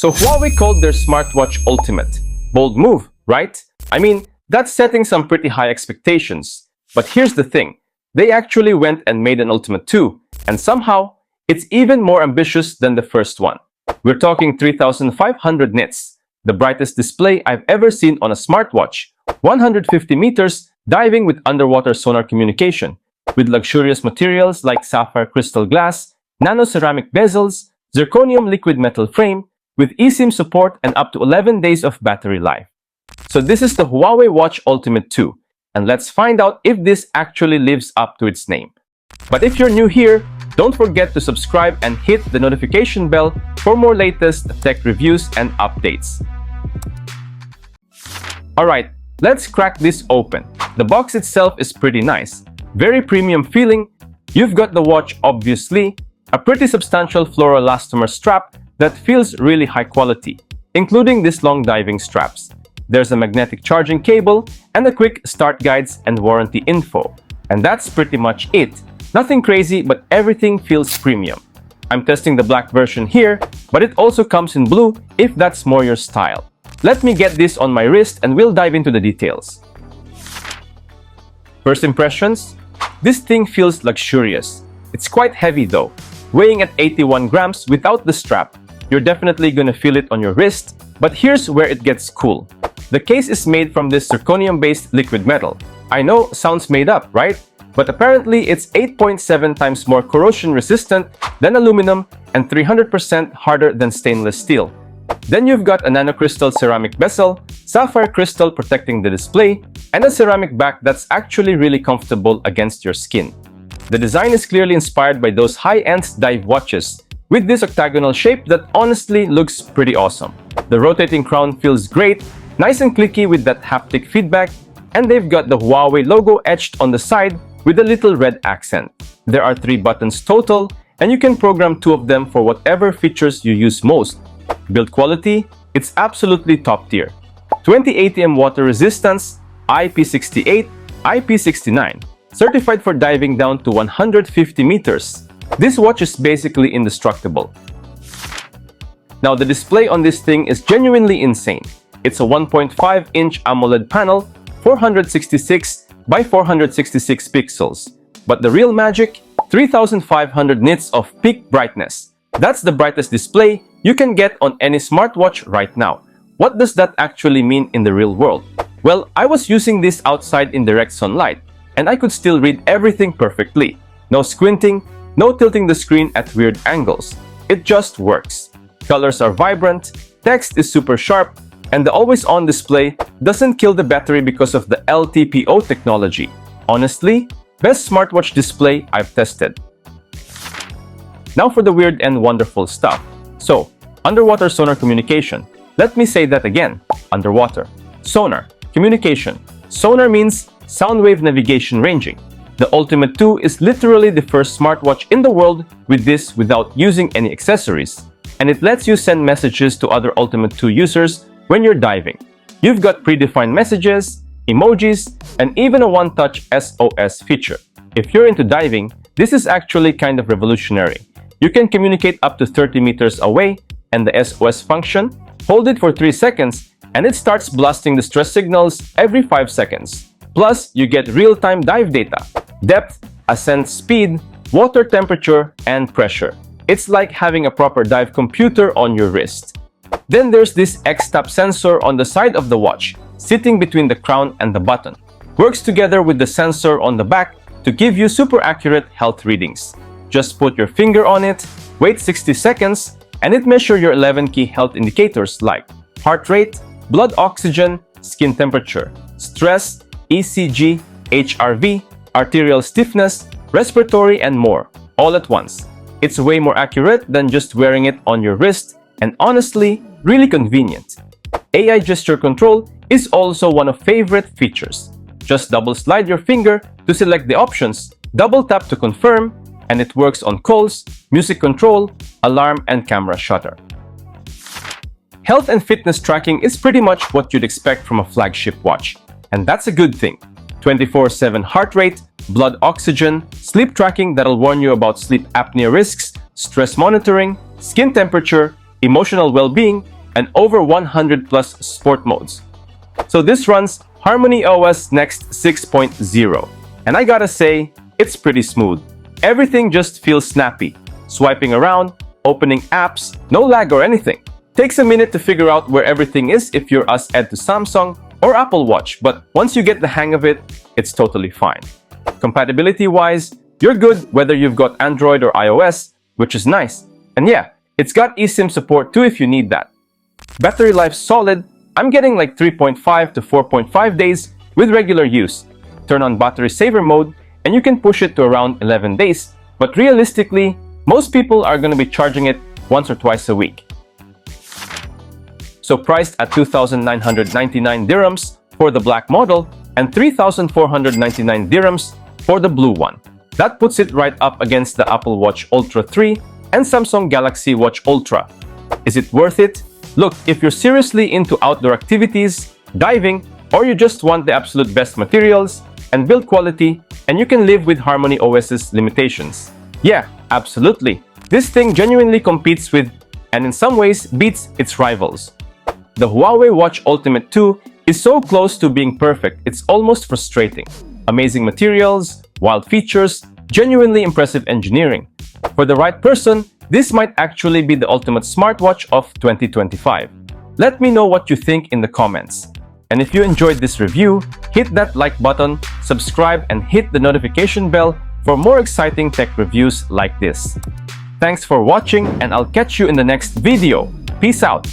So Huawei called their smartwatch ultimate. Bold move, right? I mean, that's setting some pretty high expectations. But here's the thing. They actually went and made an ultimate too. And somehow, it's even more ambitious than the first one. We're talking 3,500 nits, the brightest display I've ever seen on a smartwatch, 150 meters diving with underwater sonar communication, with luxurious materials like sapphire crystal glass, nano-ceramic bezels, zirconium liquid metal frame, with eSIM support and up to 11 days of battery life. So this is the Huawei Watch Ultimate 2, and let's find out if this actually lives up to its name. But if you're new here, don't forget to subscribe and hit the notification bell for more latest tech reviews and updates. Alright, let's crack this open. The box itself is pretty nice, very premium feeling. You've got the watch obviously, a pretty substantial fluoroelastomer strap that feels really high quality, including these long diving straps. There's a magnetic charging cable and a quick start guides and warranty info. And that's pretty much it. Nothing crazy, but everything feels premium. I'm testing the black version here, but it also comes in blue if that's more your style. Let me get this on my wrist and we'll dive into the details. First impressions? This thing feels luxurious. It's quite heavy though, weighing at 81 grams without the strap. You're definitely gonna feel it on your wrist, but here's where it gets cool. The case is made from this zirconium-based liquid metal. I know, sounds made up, right? But apparently it's 8.7 times more corrosion resistant than aluminum and 300% harder than stainless steel. Then you've got a nanocrystal ceramic bezel, sapphire crystal protecting the display, and a ceramic back that's actually really comfortable against your skin. The design is clearly inspired by those high-end dive watches, with this octagonal shape that honestly looks pretty awesome. The rotating crown feels great, nice and clicky with that haptic feedback, and they've got the Huawei logo etched on the side with a little red accent. There are 3 buttons total, and you can program 2 of them for whatever features you use most. Build quality, it's absolutely top tier. 20 ATM water resistance, IP68, IP69, certified for diving down to 150 meters. This watch is basically indestructible. Now the display on this thing is genuinely insane. It's a 1.5-inch AMOLED panel, 466 by 466 pixels. But the real magic, 3,500 nits of peak brightness. That's the brightest display you can get on any smartwatch right now. What does that actually mean in the real world? Well, I was using this outside in direct sunlight, and I could still read everything perfectly. No squinting, no tilting the screen at weird angles. It just works. Colors are vibrant, text is super sharp, and the always-on display doesn't kill the battery because of the LTPO technology. Honestly, best smartwatch display I've tested. Now for the weird and wonderful stuff. So, underwater sonar communication. Let me say that again. Underwater. Sonar. Communication. Sonar means sound wave navigation ranging. The Ultimate 2 is literally the first smartwatch in the world with this without using any accessories. And it lets you send messages to other Ultimate 2 users when you're diving. You've got predefined messages, emojis, and even a one-touch SOS feature. If you're into diving, this is actually kind of revolutionary. You can communicate up to 30 meters away, and the SOS function, hold it for 3 seconds, and it starts blasting distress signals every 5 seconds. Plus, you get real-time dive data, depth, ascent speed, water temperature, and pressure. It's like having a proper dive computer on your wrist. Then there's this X-Tap sensor on the side of the watch, sitting between the crown and the button. Works together with the sensor on the back to give you super accurate health readings. Just put your finger on it, wait 60 seconds, and it measures your 11 key health indicators like heart rate, blood oxygen, skin temperature, stress, ECG, HRV, arterial stiffness, respiratory, and more, all at once. It's way more accurate than just wearing it on your wrist, and honestly, really convenient. AI gesture control is also one of favorite features. Just double slide your finger to select the options, double tap to confirm, and it works on calls, music control, alarm, and camera shutter. Health and fitness tracking is pretty much what you'd expect from a flagship watch, and that's a good thing. 24/7 heart rate, blood oxygen, sleep tracking that'll warn you about sleep apnea risks, stress monitoring, skin temperature, emotional well-being, and over 100 plus sport modes. So this runs Harmony OS Next 6.0, and I gotta say, it's pretty smooth. Everything just feels snappy. Swiping around, opening apps, no lag or anything. Takes a minute to figure out where everything is if you're us Ed to Samsung or Apple Watch, but once you get the hang of it, it's totally fine. Compatibility-wise, you're good whether you've got Android or iOS, which is nice. And yeah, it's got eSIM support too if you need that. Battery life solid. I'm getting like 3.5 to 4.5 days with regular use. Turn on battery saver mode and you can push it to around 11 days. But realistically, most people are going to be charging it once or twice a week. So priced at 2,999 dirhams for the black model and 3,499 dirhams for the blue one. That puts it right up against the Apple Watch Ultra 3 and Samsung Galaxy Watch Ultra. Is it worth it? Look, if you're seriously into outdoor activities, diving, or you just want the absolute best materials and build quality, and you can live with Harmony OS's limitations. Yeah, absolutely. This thing genuinely competes with, and in some ways beats its rivals. The Huawei Watch Ultimate 2 is so close to being perfect, it's almost frustrating. Amazing materials, wild features, genuinely impressive engineering. For the right person, this might actually be the ultimate smartwatch of 2025. Let me know what you think in the comments. And if you enjoyed this review, hit that like button, subscribe, and hit the notification bell for more exciting tech reviews like this. Thanks for watching, and I'll catch you in the next video. Peace out!